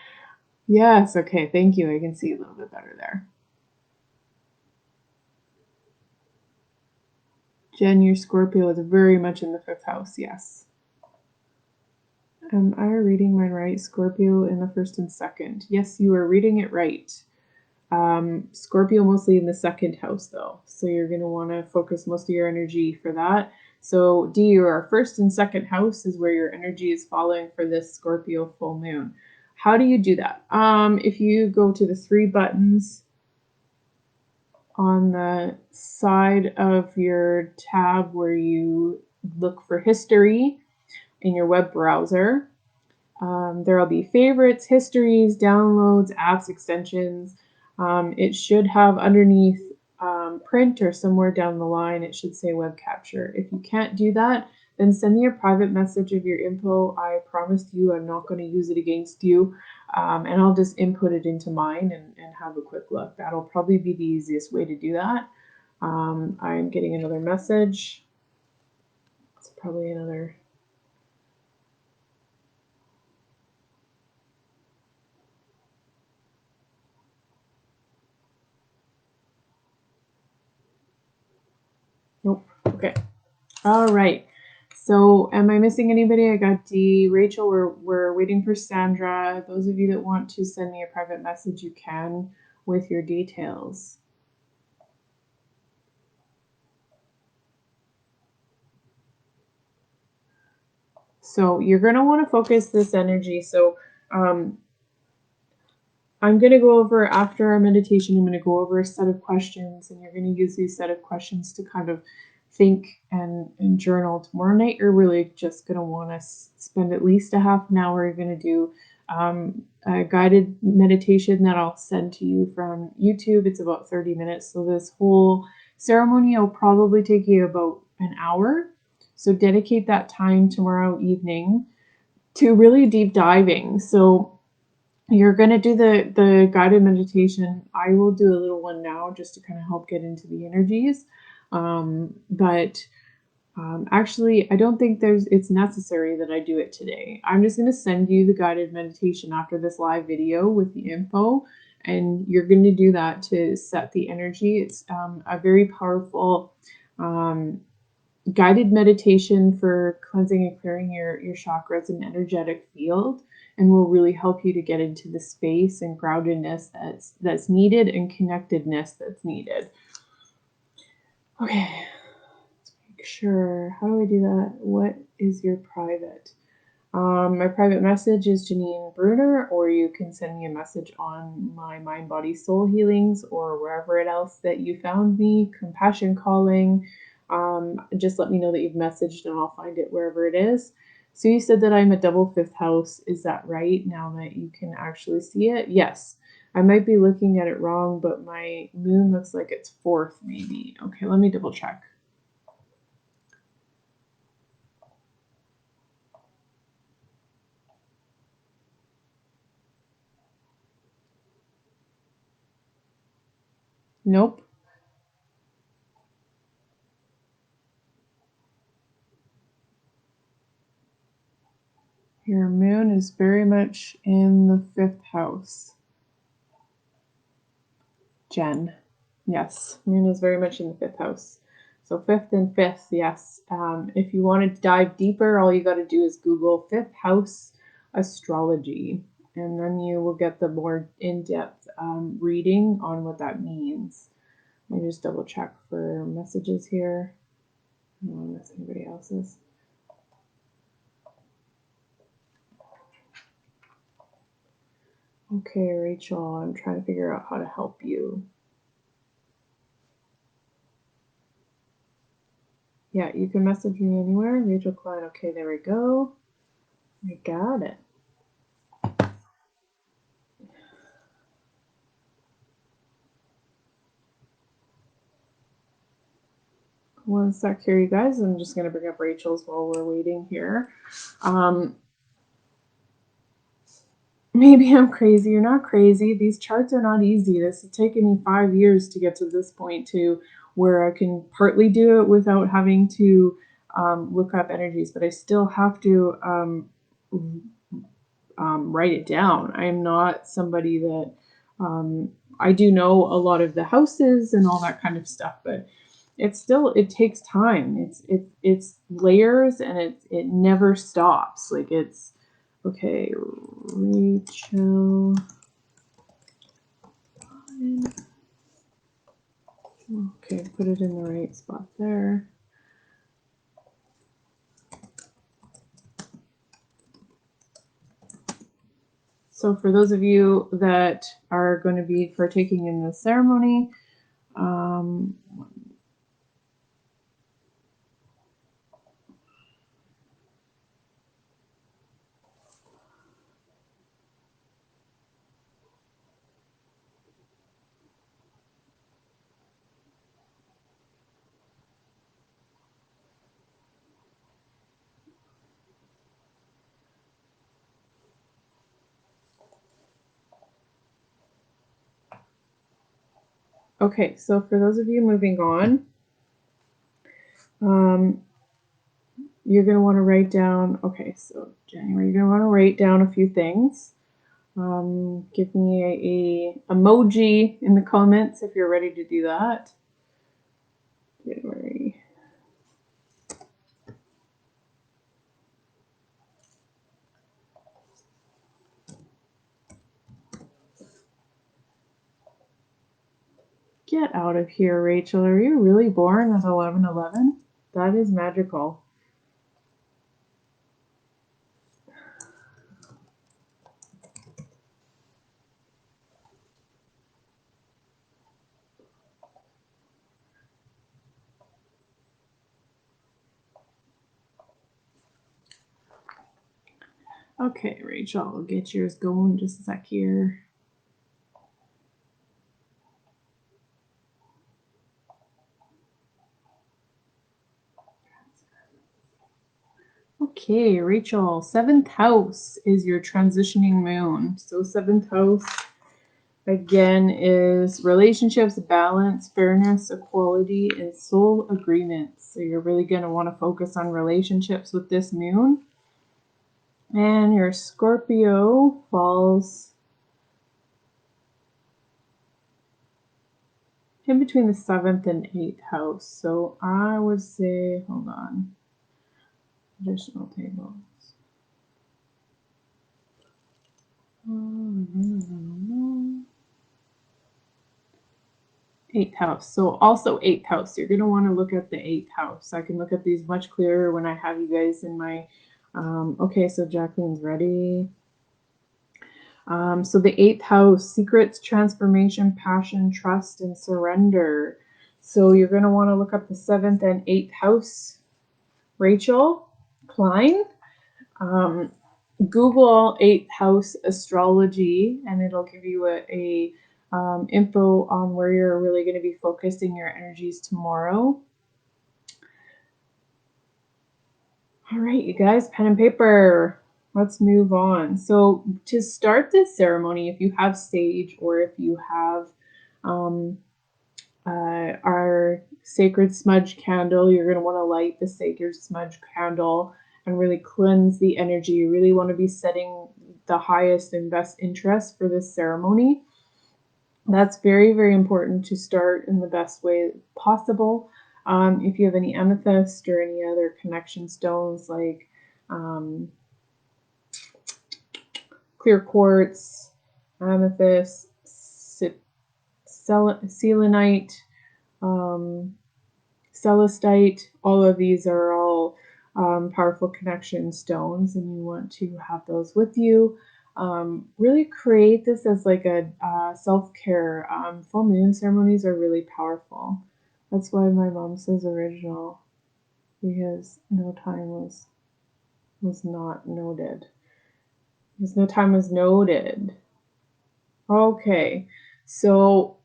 Yes, okay, thank you. I can see a little bit better there. Jen, your Scorpio is very much in the 5th house, yes. Am I reading mine right? Scorpio in the 1st and 2nd. Yes, you are reading it right. Scorpio mostly in the 2nd house though. So you're going to want to focus most of your energy for that. So D, your 1st and 2nd house is where your energy is following for this Scorpio full moon. How do you do that? If you go to the 3 buttons on the side of your tab where you look for history in your web browser, there will be favorites, histories, downloads, apps, extensions. It should have underneath print or somewhere down the line, it should say web capture. If you can't do that, then send me a private message of your info. I promised you I'm not going to use it against you. And I'll just input it into mine and have a quick look. That'll probably be the easiest way to do that. I'm getting another message. It's probably another. All right. So am I missing anybody? I got Dee, Rachel, we're waiting for Sandra. Those of you that want to send me a private message, you can with your details. So you're going to want to focus this energy. So I'm going to go over, after our meditation, I'm going to go over a set of questions, and you're going to use these set of questions to kind of think and journal. Tomorrow night, you're really just going to want to spend at least a half an hour. You're going to do a guided meditation that I'll send to you from YouTube. It's about 30 minutes. So this whole ceremony will probably take you about an hour. So dedicate that time tomorrow evening to really deep diving. So you're going to do the guided meditation. I will do a little one now just to kind of help get into the energies. But actually, I don't think it's necessary that I do it today. I'm just going to send you the guided meditation after this live video with the info, and you're going to do that to set the energy. It's a very powerful guided meditation for cleansing and clearing your chakras and energetic field, and will really help you to get into the space and groundedness that's needed and connectedness that's needed. Okay, let's make sure. How do I do that? What is your private? My private message is Janine Bruner, or you can send me a message on my Mind, Body, Soul Healings, or wherever else that you found me, Compassion Calling. Just let me know that you've messaged and I'll find it wherever it is. So you said that I'm a double fifth house. Is that right? Now that you can actually see it? Yes. I might be looking at it wrong, but my moon looks like it's fourth maybe. Okay, let me double check. Nope. Your moon is very much in the fifth house. Jen. Yes, moon is very much in the fifth house. So fifth and fifth, yes. If you want to dive deeper, all you got to do is Google fifth house astrology, and then you will get the more in-depth reading on what that means. Let me just double check for messages here. I don't want to miss anybody else's. Okay, Rachel, I'm trying to figure out how to help you. Yeah, you can message me anywhere. Rachel Klein. Okay, there we go. I got it. One sec here, you guys. I'm just going to bring up Rachel's while we're waiting here. Maybe I'm crazy. You're not crazy. These charts are not easy. This has taken me 5 years to get to this point to where I can partly do it without having to look up energies, but I still have to write it down. I'm not somebody that I do know a lot of the houses and all that kind of stuff, but it takes time. It's layers, and it never stops. Like it's okay, Rachel. Okay, put it in the right spot there. So for those of you that are going to be partaking in the ceremony, okay, so for those of you moving on, you're going to want to write down, okay, so January, you're going to want to write down a few things. Give me a emoji in the comments if you're ready to do that. January. Get out of here, Rachel. Are you really born at 11:11? That is magical. Okay, Rachel, I'll get yours going just a sec here. Okay, Rachel, 7th house is your transitioning moon. So 7th house, again, is relationships, balance, fairness, equality, and soul agreements. So you're really going to want to focus on relationships with this moon. And your Scorpio falls in between the 7th and 8th house. So I would say, hold on, additional tables. Eighth house. So also 8th house. You're going to want to look at the 8th house. I can look at these much clearer when I have you guys in my, okay, so Jacqueline's ready. So the 8th house, secrets, transformation, passion, trust, and surrender. So you're going to want to look up the 7th and 8th house, Rachel Klein. Google 8th house astrology, and it'll give you a info on where you're really going to be focusing your energies tomorrow. All right, you guys, pen and paper. Let's move on. So to start this ceremony, if you have sage or if you have our sacred smudge candle, you're going to want to light the sacred smudge candle and really cleanse the energy. You really want to be setting the highest and best interest for this ceremony. That's very, very important to start in the best way possible. If you have any amethyst or any other connection stones like clear quartz, amethyst, selenite, celestite, all of these are all powerful connection stones, and you want to have those with you. Really create this as like a self-care. Full moon ceremonies are really powerful. That's why my mom says original, because no time was not noted. Because no time was noted. Okay, so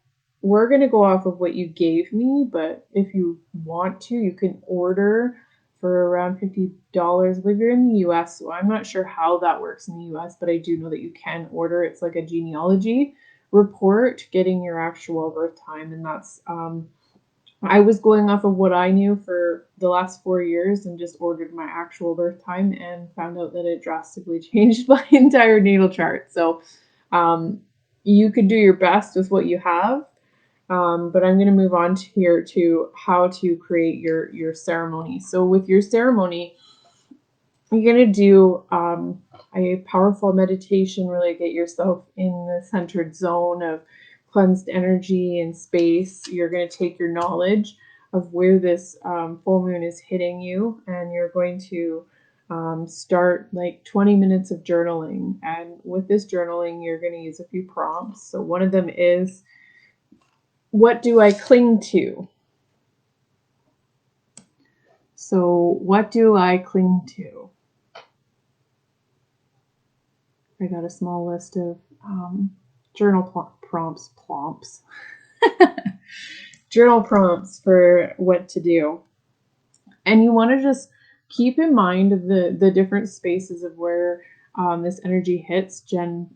we're going to go off of what you gave me, but if you want to, you can order for around $50. I believe you're in the US, so I'm not sure how that works in the US, but I do know that you can order. It's like a genealogy report, getting your actual birth time, and that's I was going off of what I knew for the last 4 years and just ordered my actual birth time and found out that it drastically changed my entire natal chart. So you could do your best with what you have, but I'm going to move on here to how to create your ceremony. So with your ceremony, you're going to do a powerful meditation, really get yourself in the centered zone of cleansed energy and space. You're going to take your knowledge of where this full moon is hitting you, and you're going to start like 20 minutes of journaling. And with this journaling, you're going to use a few prompts. So one of them is, what do I cling to? So what do I cling to? I got a small list of journal prompts, journal prompts for what to do. And you want to just keep in mind the different spaces of where this energy hits. Jen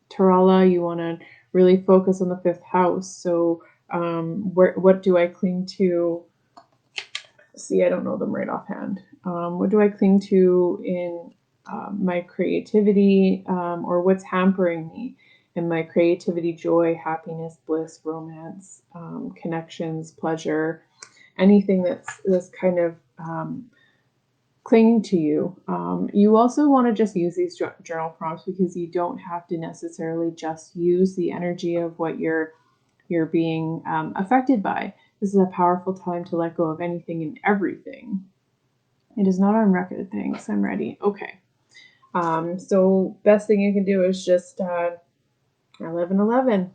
Tarala, you want to really focus on the 5th house. So what do I cling to? See, I don't know them right offhand. What do I cling to in my creativity, or what's hampering me in my creativity, joy, happiness, bliss, romance, connections, pleasure, anything that's kind of clinging to you. You also want to just use these journal prompts because you don't have to necessarily just use the energy of what you're you're being affected by. This is a powerful time to let go of anything and everything. It is not on record. Thanks. I'm ready. Okay. So best thing you can do is just 1111.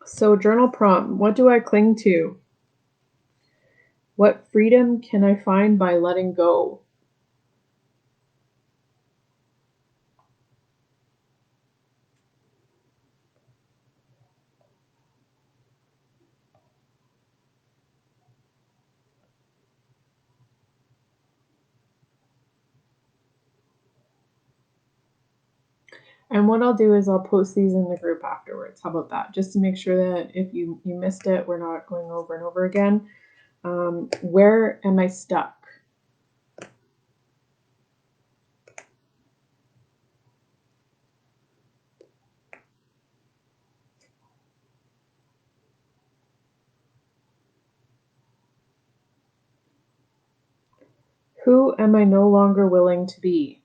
So journal prompt. What do I cling to? What freedom can I find by letting go? And what I'll do is I'll post these in the group afterwards. How about that? Just to make sure that if you missed it, we're not going over and over again. Where am I stuck? Who am I no longer willing to be?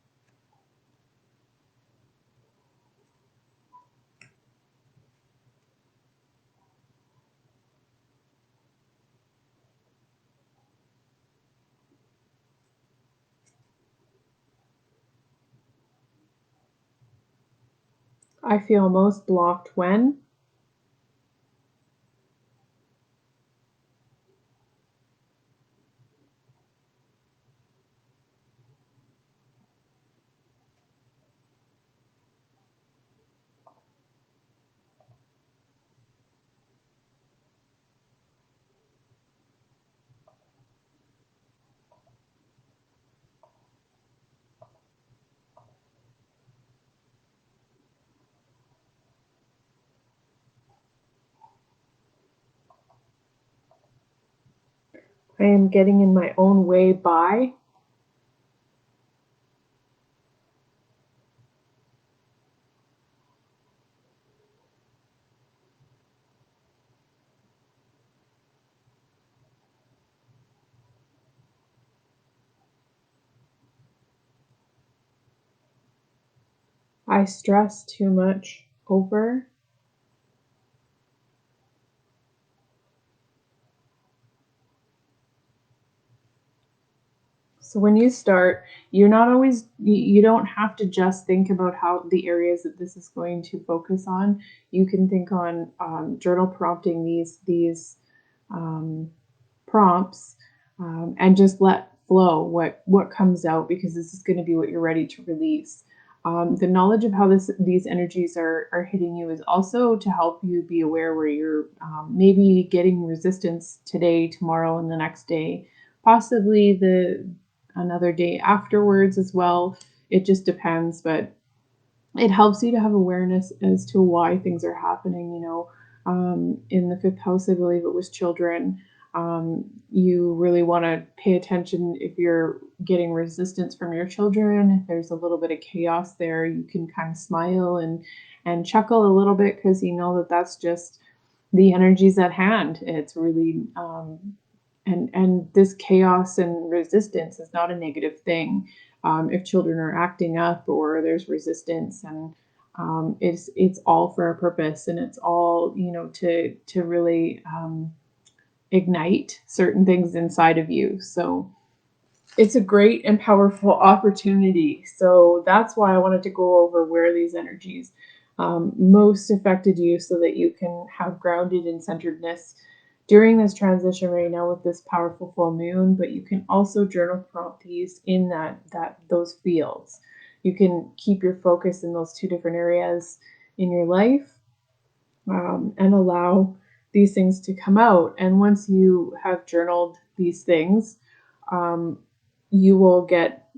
I feel most blocked when I am getting in my own way by. I stress too much over. So when you start, you're not always, you don't have to just think about how the areas that this is going to focus on. You can think on journal prompting these um, prompts, and just let flow what comes out, because this is going to be what you're ready to release. The knowledge of how these energies are hitting you is also to help you be aware where you're maybe getting resistance today, tomorrow, and the next day, possibly the another day afterwards as well. It just depends, but it helps you to have awareness as to why things are happening. In the fifth house, I believe it was children. You really want to pay attention if you're getting resistance from your children. If there's a little bit of chaos there, you can kind of smile and chuckle a little bit, because you know that that's just the energies at hand. It's really and this chaos and resistance is not a negative thing. If children are acting up or there's resistance, and it's all for a purpose, and it's all to really ignite certain things inside of you. So it's a great and powerful opportunity. So that's why I wanted to go over where these energies most affected you, so that you can have grounded and centeredness during this transition right now with this powerful full moon. But you can also journal prompt these in those fields. You can keep your focus in those two different areas in your life, and allow these things to come out. And once you have journaled these things, um, you will get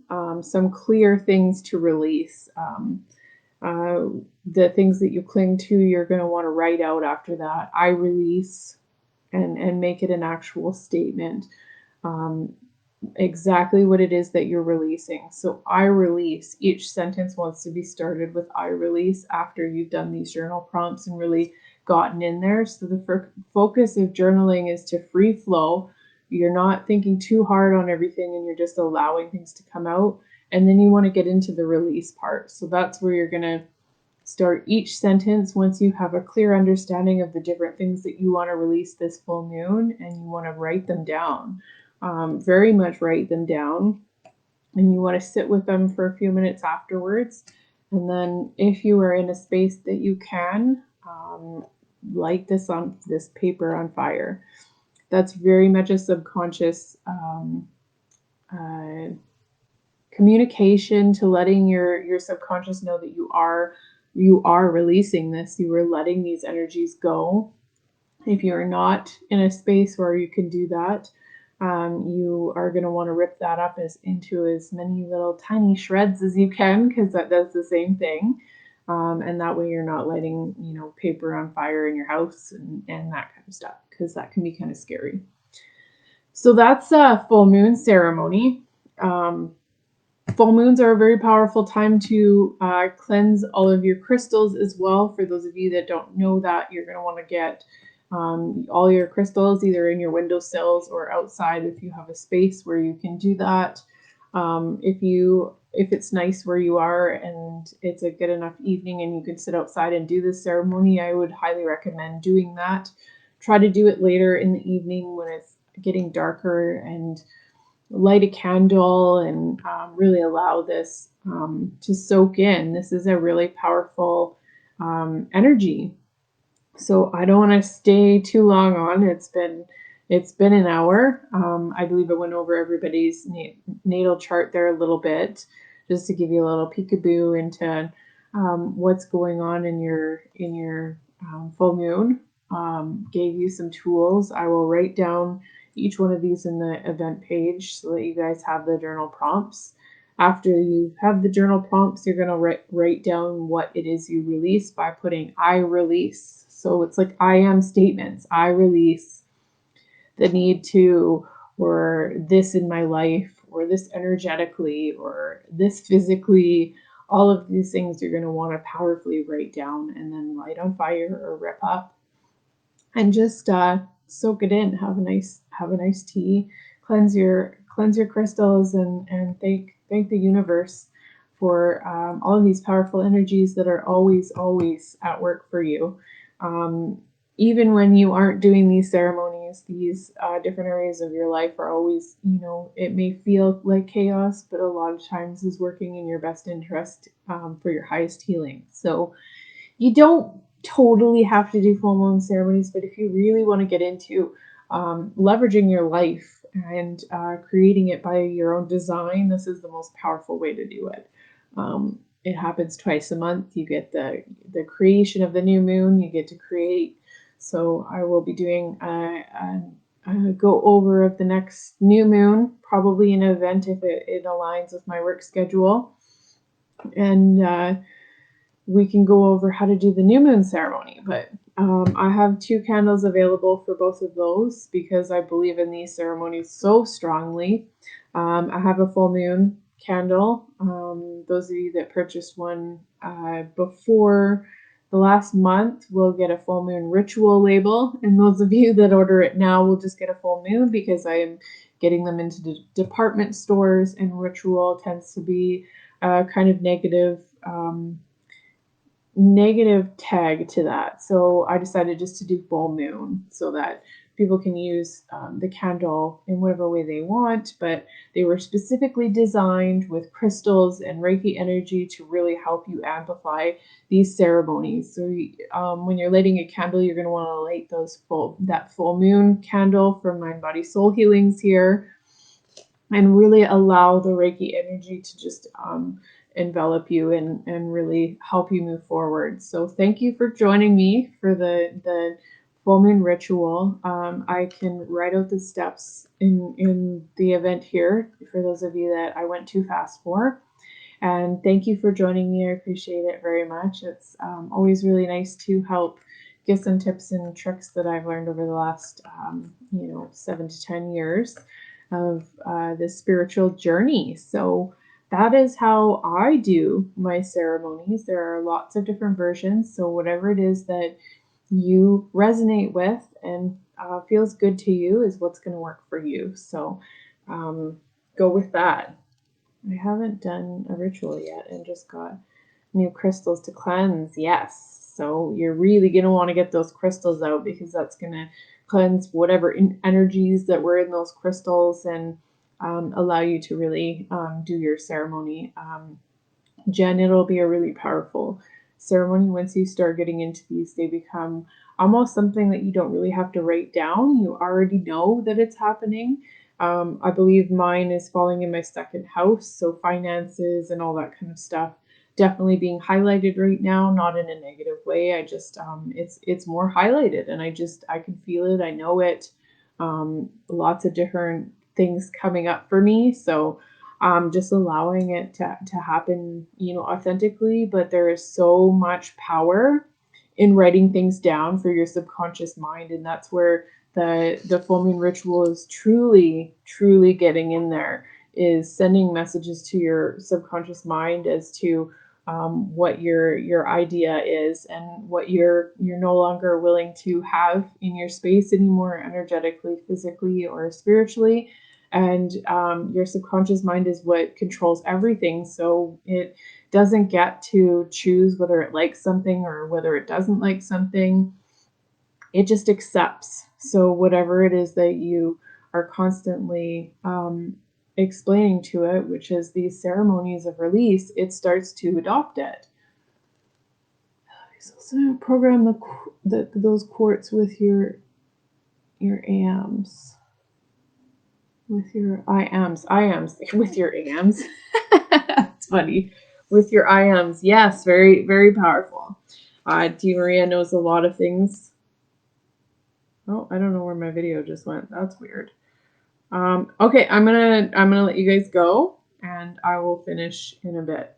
some clear things to release. Uh, the things that you cling to, you're going to want to write out after that. I release, and make it an actual statement. Um, exactly what it is that you're releasing. So I release, each sentence wants to be started with I release after you've done these journal prompts and really gotten in there. So the focus of journaling is to free flow. You're not thinking too hard on everything, and you're just allowing things to come out. And then you want to get into the release part. So that's where you're going to start each sentence once you have a clear understanding of the different things that you want to release this full moon, and you want to write them down. Very much write them down, and you want to sit with them for a few minutes afterwards. And then if you are in a space that you can, light this paper on fire. That's very much a subconscious communication to letting your subconscious know that you are releasing this. You are letting these energies go. If you're not in a space where you can do that, you are going to want to rip that up into as many little tiny shreds as you can, because that does the same thing. And that way you're not lighting, paper on fire in your house and that kind of stuff, because that can be kind of scary. So that's a full moon ceremony. Full moons are a very powerful time to cleanse all of your crystals as well. For those of you that don't know that, you're going to want to get all your crystals either in your windowsills or outside if you have a space where you can do that. If it's nice where you are and it's a good enough evening and you can sit outside and do this ceremony, I would highly recommend doing that. Try to do it later in the evening when it's getting darker, and light a candle and really allow this to soak in. This is a really powerful energy. So I don't want to stay too long on. It's been an hour. I believe I went over everybody's natal chart there a little bit, just to give you a little peekaboo into what's going on in your full moon. Gave you some tools. I will write down each one of these in the event page so that you guys have the journal prompts. After you have the journal prompts, you're going to write down what it is you release by putting I release. So it's like I am statements. I release the need to, or this in my life, or this energetically, or this physically. All of these things you're going to want to powerfully write down and then light on fire or rip up, and just soak it in. Have a nice tea. Cleanse your crystals, and thank the universe for all of these powerful energies that are always at work for you. Even when you aren't doing these ceremonies, these different areas of your life are always, it may feel like chaos, but a lot of times is working in your best interest for your highest healing. So you don't totally have to do full moon ceremonies, but if you really want to get into leveraging your life and creating it by your own design, this is the most powerful way to do it. It happens twice a month. You get the creation of the new moon. You get to create. So I will be doing a go over of the next new moon, probably an event if it aligns with my work schedule, and we can go over how to do the new moon ceremony. But I have 2 candles available for both of those because I believe in these ceremonies so strongly. I have a full moon candle. Those of you that purchased one before the last month will get a full moon ritual label, and those of you that order it now will just get a full moon, because I am getting them into the department stores, and ritual tends to be kind of negative tag to that. So I decided just to do full moon so that people can use the candle in whatever way they want, but they were specifically designed with crystals and Reiki energy to really help you amplify these ceremonies. So when you're lighting a candle, you're going to want to light that full moon candle from Mind Body Soul Healings here, and really allow the Reiki energy to just envelop you and really help you move forward. So thank you for joining me for the full moon ritual. I can write out the steps in the event here for those of you that I went too fast for. And thank you for joining me. I appreciate it very much. It's always really nice to help give some tips and tricks that I've learned over the last 7 to 10 years of this spiritual journey. So that is how I do my ceremonies. There are lots of different versions. So whatever it is that you resonate with and feels good to you is what's going to work for you. So go with that. I haven't done a ritual yet and just got New crystals to cleanse, yes. So you're really going to want to get those crystals out because that's going to cleanse whatever energies that were in those crystals and allow you to really do your ceremony. Jen, it'll be a really powerful ceremony. Once you start getting into these, they become almost something that you don't really have to write down. You already know that it's happening. I believe mine is falling in my second house, so finances and all that kind of stuff definitely being highlighted right now, not in a negative way. I just it's more highlighted, and I can feel it. I know it. Lots of different things coming up for me, so just allowing it to happen, authentically. But there is so much power in writing things down for your subconscious mind, and that's where the full moon ritual is truly, truly getting in there. Is sending messages to your subconscious mind as to what your idea is and what you're no longer willing to have in your space anymore, energetically, physically, or spiritually. And your subconscious mind is what controls everything, so it doesn't get to choose whether it likes something or whether it doesn't like something. It just accepts. So whatever it is that you are constantly explaining to it, which is these ceremonies of release, it starts to adopt it. So program those quartz with your AMs. With your IMs, with your AMs. That's funny. With your IMs, yes, very, very powerful. D. Maria knows a lot of things. Oh, I don't know where my video just went. That's weird. Okay, I'm gonna let you guys go, and I will finish in a bit.